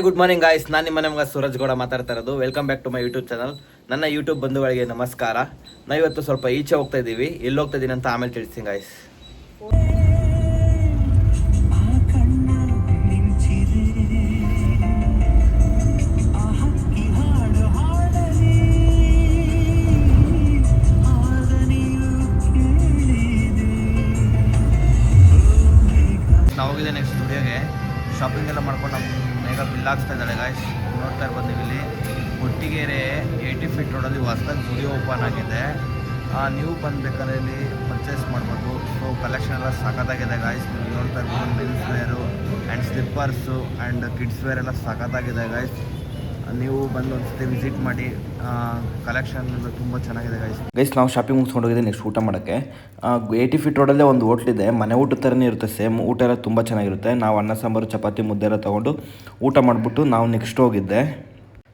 Good morning guys, ನಾನು ನಿಮ್ಮ ಮಗ ಸೂರಜ್ ಗೌಡ ಮಾತಾಡ್ತಾ ಇರೋದು. Welcome back to my YouTube channel. ನನ್ನ ಯೂಟ್ಯೂಬ್ ಬಂಧುಗಳಿಗೆ ನಮಸ್ಕಾರ. ನಾವು ಇವತ್ತು ಸ್ವಲ್ಪ ಈಚೆ ಹೋಗ್ತಾ ಇದ್ದೀವಿ. ಎಲ್ಲಿ ಹೋಗ್ತಾ ಇದ್ದೀನಿ ಅಂತ ಆಮೇಲೆ ತಿಳಿಸ್ತೀನಿ ಗಾಯ್ಸ್. ನಾವು ಹೋಗಿದೆ ನೆಕ್ಸ್ಟ್ ಸ್ಟುಡಿಯೋಗೆ. ಶಾಪಿಂಗ್ ಎಲ್ಲ ಮಾಡ್ಕೊಂಡು ನಮ್ಮ ಮೇಘ ಬಿಲ್ ಹಾಕ್ಸ್ತಾ ಇದ್ದಾಳೆ ಗಾಯ್ಸ್. ನೋಡ್ತಾ ಇರ್ಬೋದು ನೀವು ಇಲ್ಲಿ ಕೊಟ್ಟಿಗೆರೆ 80 ಫೀಟ್ ರೋಡಲ್ಲಿ ಹೊಸದಾಗಿ ಸ್ಟುಡಿಯೋ ಓಪನ್ ಆಗಿದೆ. ನೀವು ಬಂದುಬೇಕಾದ್ರೆ ಇಲ್ಲಿ ಪರ್ಚೇಸ್ ಮಾಡ್ಬೋದು. ಸೊ ಕಲೆಕ್ಷನ್ ಎಲ್ಲ ಸಖತ್ತಾಗಿದೆ ಗಾಯ್ಸ್. ನೀವು ನೋಡ್ತಾ ಇರ್ಬೋದು men's wear and slippers and kids wear ಎಲ್ಲ ಸಖತ್ತಾಗಿದೆ ಗಾಯ್ಸ್. ನೀವು ಬಂದು ಒಂದ್ಸತಿ ವಿಸಿಟ್ ಮಾಡಿ. ಕಲೆಕ್ಷನ್ ತುಂಬ ಚೆನ್ನಾಗಿದೆ ಗೈಸ್. ನಾವು ಶಾಪಿಂಗ್ ಮುಗಿಸ್ಕೊಂಡು ಹೋಗಿದ್ದೆ ನೆಕ್ಸ್ಟ್ ಊಟ ಮಾಡೋಕ್ಕೆ. 80 ಫೀಟ್ ರೋಡಲ್ಲೇ ಒಂದು ಹೋಟ್ಲಿದೆ. ಮನೆ ಊಟದ ಥರನೇ ಇರುತ್ತೆ, ಸೇಮ್ ಊಟ ಎಲ್ಲ ತುಂಬ ಚೆನ್ನಾಗಿರುತ್ತೆ. ನಾವು ಅನ್ನ ಸಾಂಬಾರು ಚಪಾತಿ ಮುದ್ದೆ ಎಲ್ಲ ತೊಗೊಂಡು ಊಟ ಮಾಡಿಬಿಟ್ಟು ನಾವು ನೆಕ್ಸ್ಟ್ ಹೋಗಿದ್ದೆ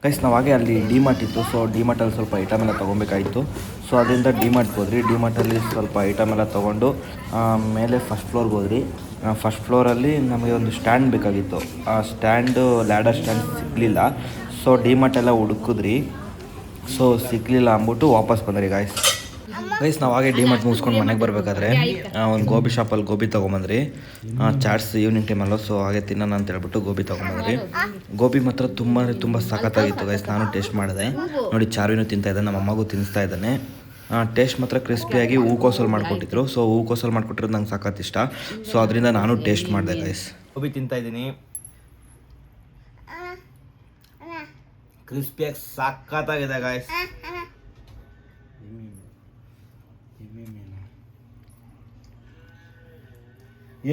ಗೈಸ್. ನಾವು ಹಾಗೆ ಅಲ್ಲಿ ಡಿಮಾರ್ಟ್ ಇತ್ತು. ಸೊ ಡಿಮಾರ್ಟಲ್ಲಿ ಸ್ವಲ್ಪ ಐಟಮ್ ಎಲ್ಲ ತೊಗೊಬೇಕಾಯಿತು. ಸೊ ಅದರಿಂದ ಡಿಮಾರ್ಟ್ಗೆ ಹೋದ್ರಿ. ಡಿಮಾರ್ಟಲ್ಲಿ ಸ್ವಲ್ಪ ಐಟಮ್ ಎಲ್ಲ ತೊಗೊಂಡು ಮೇಲೆ ಫಸ್ಟ್ ಫ್ಲೋರ್ಗೆ ಹೋದ್ರಿ. ಫಸ್ಟ್ ಫ್ಲೋರಲ್ಲಿ ನಮಗೆ ಒಂದು ಸ್ಟ್ಯಾಂಡ್ ಬೇಕಾಗಿತ್ತು. ಆ ಸ್ಟ್ಯಾಂಡು ಲ್ಯಾಡರ್ ಸ್ಟ್ಯಾಂಡ್ ಸಿಗಲಿಲ್ಲ. ಸೊ ಡಿಮಾರ್ಟ್ ಎಲ್ಲ ಹುಡುಕಿದ್ರಿ. ಸೊ ಸಿಗಲಿಲ್ಲ ಅಂದ್ಬಿಟ್ಟು ವಾಪಸ್ ಬಂದ್ರಿ ಗಾಯ್ಸ್. ನಾವು ಹಾಗೆ ಡಿಮಾರ್ಟ್ ಮುಗಿಸ್ಕೊಂಡು ಮನೆಗೆ ಬರಬೇಕಾದ್ರೆ ಒಂದು ಗೋಬಿ ಶಾಪಲ್ಲಿ ಗೋಬಿ ತೊಗೊಂಬಂದ್ರಿ. ಚಾಟ್ಸ್ ಈವ್ನಿಂಗ್ ಟೈಮಲ್ಲೂ. ಸೊ ಹಾಗೆ ತಿನ್ನೋಣ ಅಂತ ಹೇಳ್ಬಿಟ್ಟು ಗೋಬಿ ತೊಗೊಂಬಂದ್ರಿ. ಗೋಬಿ ಮಾತ್ರ ತುಂಬ ಸಖತ್ತಾಗಿತ್ತು ಗೈಸ್. ನಾನು ಟೇಸ್ಟ್ ಮಾಡಿದೆ ನೋಡಿ. ಚಾರುವಿನೂ ತಿಂತಾ ಇದ್ದಾನೆ, ನಮ್ಮ ಅಮ್ಮಗೂ ತಿನ್ನಿಸ್ತಾ ಇದ್ದಾನೆ. ಟೇಸ್ಟ್ ಮಾತ್ರ ಕ್ರಿಸ್ಪಿಯಾಗಿ ಹೂಕೋಸಲ್ಲಿ ಮಾಡಿಕೊಟ್ಟಿದ್ರು. ಸೊ ಹೂಕೋಸಲ್ಲಿ ಮಾಡಿಕೊಟ್ಟಿರೋದು ನಂಗೆ ಸಖತ್ ಇಷ್ಟ. ಸೊ ಅದರಿಂದ ನಾನು ಟೇಸ್ಟ್ ಮಾಡಿದೆ ಗೈಸ್. ಗೋಬಿ ತಿಂತಾ ಇದ್ದೀನಿ. ಕ್ರಿಸ್ಪಿಯಾಗಿ ಸಖತ್ತಾಗಿದೆ ಗಾಯ್ಸ್.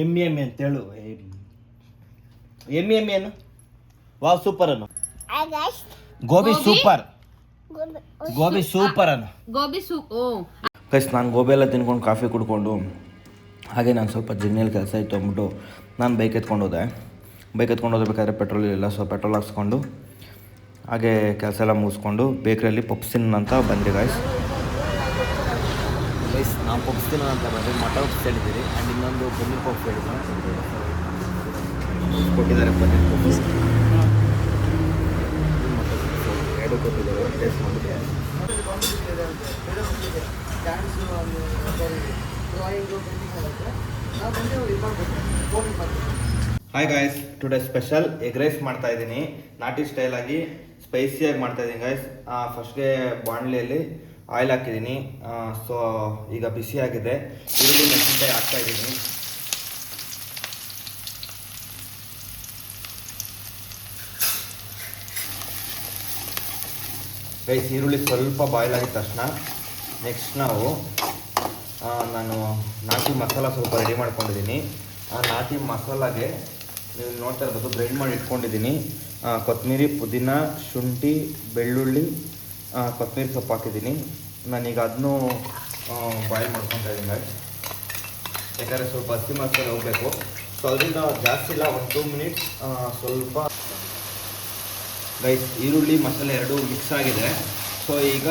ಎಮ್ಮಿ ಅಂತೇಳು. ಎಮ್ಮಿ ಏನು ವಾವ್ ಸೂಪರ್ ಅನ್ನು. ಗೋಬಿ ಸೂಪರ್ ಅನ್ನು. ಗೈಸ್ ನಾನು ಗೋಬಿ ಎಲ್ಲ ತಿನ್ಕೊಂಡು ಕಾಫಿ ಕುಡ್ಕೊಂಡು ಹಾಗೆ ನಾನು ಸ್ವಲ್ಪ ಜಿಗ್ನೇಲಿ ಕೆಲಸ ಇತ್ತು ಅಂದ್ಬಿಟ್ಟು ನಾನು ಬೈಕ್ ಎತ್ಕೊಂಡು ಹೋಗ್ಬೇಕಾದ್ರೆ ಪೆಟ್ರೋಲ್ ಇಲ್ಲ. ಸೊ ಪೆಟ್ರೋಲ್ ಹಾಕ್ಸ್ಕೊಂಡು ಹಾಗೆ ಕೆಲಸ ಎಲ್ಲ ಮುಗಿಸ್ಕೊಂಡು ಬೇಕ್ರಿಯಲ್ಲಿ ಪಪ್ಸಿನ್ ಅಂತ ಬಂದ್ರಿ ಗಾಯ್ಸ್. ನಾವು ಪಪ್ಸಿನ್ ಅಂತ ಬಂದರೆ ಮಟನ್ ಪಪ್ಸ್ ಹೇಳಿದ್ದೀರಿ. ಆ್ಯಂಡ್ ಇನ್ನೊಂದು ಪನ್ನೀರ್ ಪಪ್ಸ್ ಹೇಳಿದ್ದೀನಿ ಕೊಟ್ಟಿದ್ದಾರೆ. ಪನ್ನೀರ್ ಪಪ್ಸ್ ಎರಡು ಕೊಟ್ಟಿದ್ದಾರೆ. ಟೇಸ್ಟ್ ಮಾಡಿದೆ. Hi guys, today special egg rice ಮಾಡ್ತಾ ಇದ್ದೀನಿ. ನಾಟಿ ಸ್ಟೈಲಾಗಿ ಸ್ಪೈಸಿಯಾಗಿ ಮಾಡ್ತಾ ಇದ್ದೀನಿ ಗಾಯ್ಸ್. ಫಸ್ಟ್ಗೆ ಬಾಣಲೆಯಲ್ಲಿ ಆಯಿಲ್ ಹಾಕಿದ್ದೀನಿ. ಸೊ ಈಗ ಬಿಸಿ ಆಗಿದೆ. ಈರುಳ್ಳಿ ಮೆಣಸಿನಕಾಯಿ ಹಾಕ್ತಾ ಇದ್ದೀನಿ. ಗೈಸ್ ಈರುಳ್ಳಿ ಸ್ವಲ್ಪ ಬಾಯ್ಲ್ ಆಗಿದ ತಕ್ಷಣ ನೆಕ್ಸ್ಟ್ ನಾನು ನಾಟಿ ಮಸಾಲ ಸ್ವಲ್ಪ ರೆಡಿ ಮಾಡ್ಕೊಂಡಿದ್ದೀನಿ. ಆ ನಾಟಿ ಮಸಾಲಾಗೆ ನೀವು ನೋಡ್ತಾ ಇರ್ಬೋದು ಗ್ರೈಂಡ್ ಮಾಡಿ ಇಟ್ಕೊಂಡಿದ್ದೀನಿ. ಕೊತ್ತಂಬರಿ, ಪುದೀನ, ಶುಂಠಿ, ಬೆಳ್ಳುಳ್ಳಿ, ಕೊತ್ತಂಬರಿ ಸೊಪ್ಪು ಹಾಕಿದ್ದೀನಿ. ನಾನೀಗ ಅದನ್ನೂ ಬಾಯ್ಲ್ ಮಾಡ್ಕೊತಾ ಇದ್ದೀನಿ ಗಾಯ್ಸ್. ಯಾಕಂದರೆ ಸ್ವಲ್ಪ ಹಸಿ ಮಸಾಲೆ ಹೋಗಬೇಕು. ಸೊ ಅದರಿಂದ ಜಾಸ್ತಿ ಇಲ್ಲ, 1-2 ಮಿನಿಟ್ಸ್ ಸ್ವಲ್ಪ ಗೈಸ್. ಈರುಳ್ಳಿ ಮಸಾಲೆ ಎರಡೂ ಮಿಕ್ಸ್ ಆಗಿದೆ. ಸೊ ಈಗ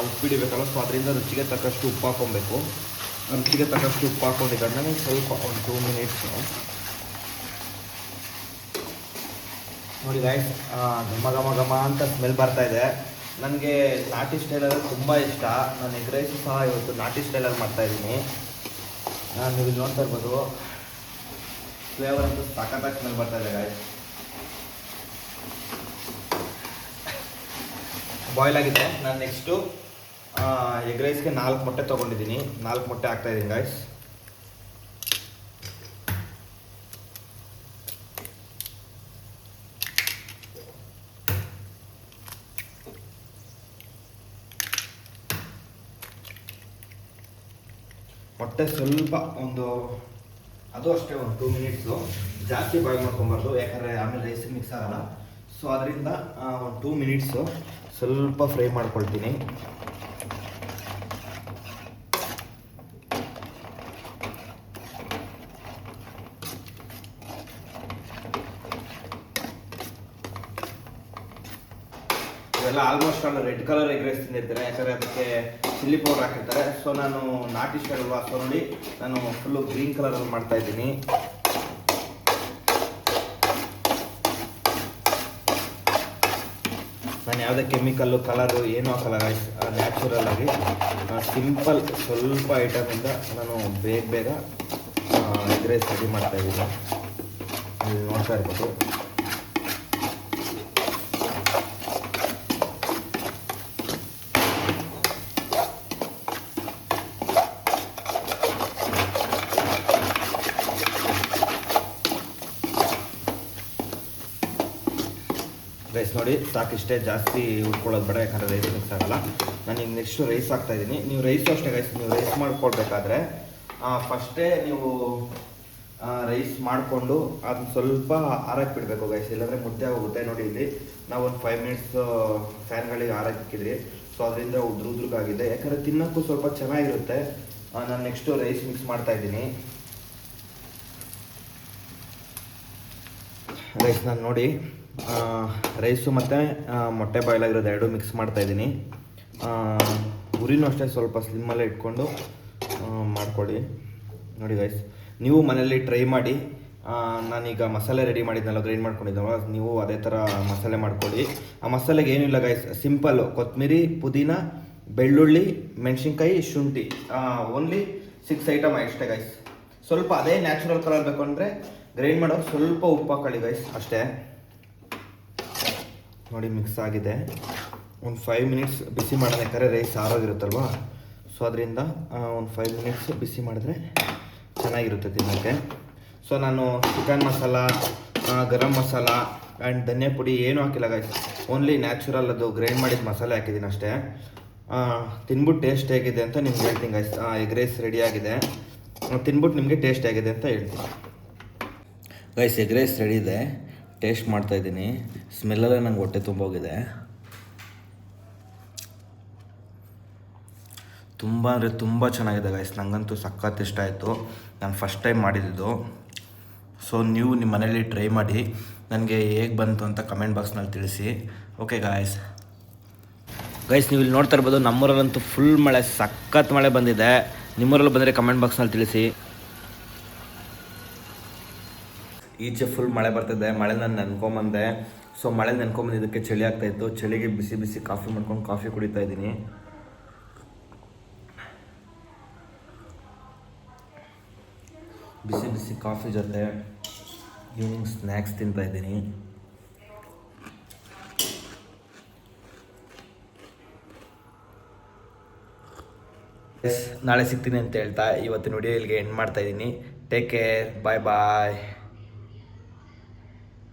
ಉಪ್ಪು ಹಿಡಿಬೇಕಲ್ಲ. ಸೊ ಅದರಿಂದ ರುಚಿಗೆ ತಕ್ಕಷ್ಟು ಉಪ್ಪು ಹಾಕ್ಕೊಬೇಕು. ರುಚಿಗೆ ತಕ್ಕಷ್ಟು ಉಪ್ಪು ಹಾಕ್ಕೊಂಡಿದ್ದಾನೆ ಸ್ವಲ್ಪ 1-2 ಮಿನಿಟ್ಸು ನೋಡಿ ಗಾಯ್ಸ್. ಘಮ ಅಂತ ಸ್ಮೆಲ್ ಬರ್ತಾ ಇದೆ. ನನಗೆ ನಾಟಿ ಸ್ಟೈಲಲ್ಲಿ ತುಂಬ ಇಷ್ಟ. ನಾನು ಎಗ್ ರೈಸ್ ಸಹ ಇವತ್ತು ನಾಟಿ ಸ್ಟೈಲಲ್ಲಿ ಮಾಡ್ತಾಯಿದ್ದೀನಿ. ನೀವು ನೋಡ್ತಾ ಇರ್ಬೋದು ಫ್ಲೇವರ್ ಅಂತೂ ಸಖತ್ತಾಗಿ ಸ್ಮೆಲ್ ಬರ್ತಾ ಇದೆ ಗಾಯ್ಸ್. ಬಾಯ್ಲ್ ಆಗಿದೆ. ನಾನು ನೆಕ್ಸ್ಟು ಎಗ್ ರೈಸ್ಗೆ 4 ಮೊಟ್ಟೆ ತೊಗೊಂಡಿದ್ದೀನಿ. 4 ಮೊಟ್ಟೆ ಹಾಕ್ತಾಯಿದ್ದೀನಿ ಗಾಯ್ಸ್. ಮೊಟ್ಟೆ ಸ್ವಲ್ಪ ಅದು ಅಷ್ಟೇ 2 ಮಿನಿಟ್ಸು. ಜಾಸ್ತಿ ಬಾಯ್ಲ್ ಮಾಡ್ಕೊಬಾರ್ದು, ಯಾಕಂದರೆ ಆಮೇಲೆ ರೈಸಿಗೆ ಮಿಕ್ಸ್ ಆಗೋಲ್ಲ. ಸೊ ಅದರಿಂದ 2 ಮಿನಿಟ್ಸು ಸ್ವಲ್ಪ ಫ್ರೈ ಮಾಡ್ಕೊಳ್ತೀನಿ. ಇವೆಲ್ಲ almost all red colour egg rice ತಿಂದಿರ್ತಾರೆ, ಯಾಕಂದರೆ ಅದಕ್ಕೆ ಚಿಲ್ಲಿ ಪೌಡರ್ ಹಾಕಿರ್ತಾರೆ. ಸೊ ನಾನು ನಾಟಿ ಸ್ಟೈಲ್ ಅಲ್ವಾ, ಸೊ ನೋಡಿ ನಾನು ಫುಲ್ಲು ಗ್ರೀನ್ ಕಲರಲ್ಲಿ ಮಾಡ್ತಾಯಿದ್ದೀನಿ. ನಾನು ಯಾವುದೇ ಕೆಮಿಕಲ್ಲು ಕಲರು ಏನೂ ಹಾಕಲ್ಲ ಗೈಸ್. ನ್ಯಾಚುರಲ್ ಆಗಿ ಸಿಂಪಲ್ ಸ್ವಲ್ಪ ಐಟಮಿಂದ ನಾನು ಬೇಗ ಎಗ್ ರೈಸ್ ರೆಡಿ ಮಾಡ್ತಾಯಿದ್ದೀನಿ. ನೀವು ನೋಡ್ತಾ ಇರ್ಬೋದು. ರೈಸ್ ನೋಡಿ ಸಾಕಿಷ್ಟೇ, ಜಾಸ್ತಿ ಉಟ್ಕೊಳ್ಳೋದು ಬೇಡ, ಯಾಕಂದರೆ ರೈಸ್ ಮಿಕ್ಸ್ ಆಗಲ್ಲ. ನಾನು ಈಗ ನೆಕ್ಸ್ಟು ರೈಸ್ ಹಾಕ್ತಾಯಿದ್ದೀನಿ. ನೀವು ರೈಸು ಅಷ್ಟೇ ಗೈಸ್, ನೀವು ರೈಸ್ ಮಾಡ್ಕೊಳ್ಬೇಕಾದ್ರೆ ಫಸ್ಟೇ ನೀವು ರೈಸ್ ಮಾಡಿಕೊಂಡು ಅದನ್ನ ಸ್ವಲ್ಪ ಆರಕ್ಕೆ ಬಿಡಬೇಕು ಗೈಸ್, ಇಲ್ಲಾಂದರೆ ಮುದ್ದೆ ಆಗೋಗುತ್ತೆ. ನೋಡಿ ಇಲ್ಲಿ ನಾವು ಒಂದು 5 ಮಿನಿಟ್ಸ್ ಫ್ಯಾನ್ಗಳಿಗೆ ಆರಕ್ಕೆ ಇಕ್ಕಿದ್ರಿ, ಸೊ ಅದರಿಂದ ಉದ್ರುಗಾಗಿದೆ, ಯಾಕಂದರೆ ತಿನ್ನೋಕ್ಕೂ ಸ್ವಲ್ಪ ಚೆನ್ನಾಗಿರುತ್ತೆ. ನಾನು ನೆಕ್ಸ್ಟು ರೈಸ್ ಮಿಕ್ಸ್ ಮಾಡ್ತಾಯಿದ್ದೀನಿ. ರೈಸ್ ನಾನು ನೋಡಿ ರೈಸು ಮತ್ತು ಮೊಟ್ಟೆ ಬಾಯ್ಲ್ ಆಗಿರೋದು ಎರಡೂ ಮಿಕ್ಸ್ ಮಾಡ್ತಾಯಿದ್ದೀನಿ. ಉರಿನೂ ಅಷ್ಟೇ ಸ್ವಲ್ಪ ಸ್ಲಿಮ್ಮಲ್ಲೇ ಇಟ್ಕೊಂಡು ಮಾಡ್ಕೊಳ್ಳಿ. ನೋಡಿ ಗೈಸ್, ನೀವು ಮನೇಲಿ ಟ್ರೈ ಮಾಡಿ. ನಾನೀಗ ಮಸಾಲೆ ರೆಡಿ ಮಾಡಿದ್ನಲ್ಲ, ಗ್ರೈಂಡ್ ಮಾಡ್ಕೊಂಡಿದ್ದಲ್ಲ, ನೀವು ಅದೇ ಥರ ಮಸಾಲೆ ಮಾಡ್ಕೊಳ್ಳಿ. ಆ ಮಸಾಲೆಗೆ ಏನಿಲ್ಲ ಗೈಸ್, ಸಿಂಪಲ್ಲು ಕೊತ್ತಂಬರಿ, ಪುದೀನ, ಬೆಳ್ಳುಳ್ಳಿ, ಮೆಣಸಿನ್ಕಾಯಿ, ಶುಂಠಿ, ಓನ್ಲಿ 6 ಐಟಮ್ ಅಷ್ಟೇ ಗೈಸ್. ಸ್ವಲ್ಪ ಅದೇ ನ್ಯಾಚುರಲ್ ಕಲರ್ ಬೇಕು ಅಂದರೆ ಗ್ರೈಂಡ್ ಮಾಡೋದು ಸ್ವಲ್ಪ ಉಪ್ಪು ಹಾಕೊಳ್ಳಿ ಗೈಸ್, ಅಷ್ಟೇ. ನೋಡಿ ಮಿಕ್ಸ್ ಆಗಿದೆ. ಒಂದು 5 ಮಿನಿಟ್ಸ್ ಬಿಸಿ ಮಾಡೋದು, ಯಾಕಂದರೆ ರೈಸ್ ಆರೋಗಿರುತ್ತಲ್ವ, ಸೊ ಅದರಿಂದ ಒಂದು 5 ಮಿನಿಟ್ಸ್ ಬಿಸಿ ಮಾಡಿದ್ರೆ ಚೆನ್ನಾಗಿರುತ್ತೆ ತಿನ್ನೋಕ್ಕೆ. ಸೊ ನಾನು ಚಿಕನ್ ಮಸಾಲ, ಗರಂ ಮಸಾಲ ಆ್ಯಂಡ್ ಧನಿಯಾ ಪುಡಿ ಏನೂ ಹಾಕಿಲ್ಲ ಗೈಸ್, ಓನ್ಲಿ ನ್ಯಾಚುರಲ್ ಅದು ಗ್ರೈಂಡ್ ಮಾಡಿದ ಮಸಾಲೆ ಹಾಕಿದ್ದೀನಿ ಅಷ್ಟೇ. ತಿನ್ಬಿಟ್ಟು ಟೇಸ್ಟ್ ಹೇಗಿದೆ ಅಂತ ನಿಮ್ಗೆ ಹೇಳ್ತೀನಿ ಗೈಸ್. ಎಗ್ ರೈಸ್ ರೆಡಿಯಾಗಿದೆ, ತಿನ್ಬಿಟ್ಟು ನಿಮಗೆ ಟೇಸ್ಟ್ ಹೇಗಿದೆ ಅಂತ ಹೇಳ್ತೀನಿ ಗೈಸ್. ಎಗ್ ರೈಸ್ ರೆಡಿ ಇದೆ, ಟೇಸ್ಟ್ ಮಾಡ್ತಾಯಿದ್ದೀನಿ. ಸ್ಮೆಲ್ಲಲ್ಲೇ ನಂಗೆ ಹೊಟ್ಟೆ ತುಂಬೋಗಿದೆ. ತುಂಬ ಅಂದರೆ ತುಂಬ ಚೆನ್ನಾಗಿದೆ ಗೈಸ್, ನನಗಂತೂ ಸಖತ್ ಇಷ್ಟ ಆಯಿತು. ನಾನು ಫಸ್ಟ್ ಟೈಮ್ ಮಾಡಿದ್ದು. ಸೊ ನೀವು ನಿಮ್ಮ ಮನೇಲಿ ಟ್ರೈ ಮಾಡಿ, ನನಗೆ ಹೇಗೆ ಬಂತು ಅಂತ ಕಮೆಂಟ್ ಬಾಕ್ಸ್ನಲ್ಲಿ ತಿಳಿಸಿ. ಓಕೆ ಗೈಸ್, ನೀವು ಇಲ್ಲಿ ನೋಡ್ತಾ ಇರ್ಬೋದು, ನಮ್ಮೂರಲ್ಲಂತೂ ಫುಲ್ ಮಳೆ, ಸಖತ್ ಮಳೆ ಬಂದಿದೆ. ನಿಮ್ಮೂರಲ್ಲಿ ಬಂದರೆ ಕಮೆಂಟ್ ಬಾಕ್ಸ್ನಲ್ಲಿ ತಿಳಿಸಿ. ಈಚೆ ಫುಲ್ ಮಳೆ ಬರ್ತಿದೆ, ಮಳೆ ನಾನು ನೆನ್ಕೊಂಬಂದೆ. ಸೊ ಮಳೆ ನೆನ್ಕೊಂಬಂದಿದ್ದಕ್ಕೆ ಚಳಿ ಆಗ್ತಾಯಿತ್ತು. ಚಳಿಗೆ ಬಿಸಿ ಬಿಸಿ ಕಾಫಿ ಮಾಡ್ಕೊಂಡು ಕಾಫಿ ಕುಡಿತಾ ಇದ್ದೀನಿ. ಬಿಸಿ ಬಿಸಿ ಕಾಫಿ ಜೊತೆ ಈವ್ನಿಂಗ್ ಸ್ನ್ಯಾಕ್ಸ್ ತಿಂತಾಯಿದ್ದೀನಿ. ನಾಳೆ ಸಿಗ್ತೀನಿ ಅಂತ ಹೇಳ್ತಾ ಇವತ್ತಿನ ವಿಡಿಯೋ ಇಲ್ಲಿಗೆ ಎಂಡ್ ಮಾಡ್ತಾಯಿದ್ದೀನಿ. ಟೇಕ್ ಕೇರ್, ಬಾಯ್ ಬಾಯ್.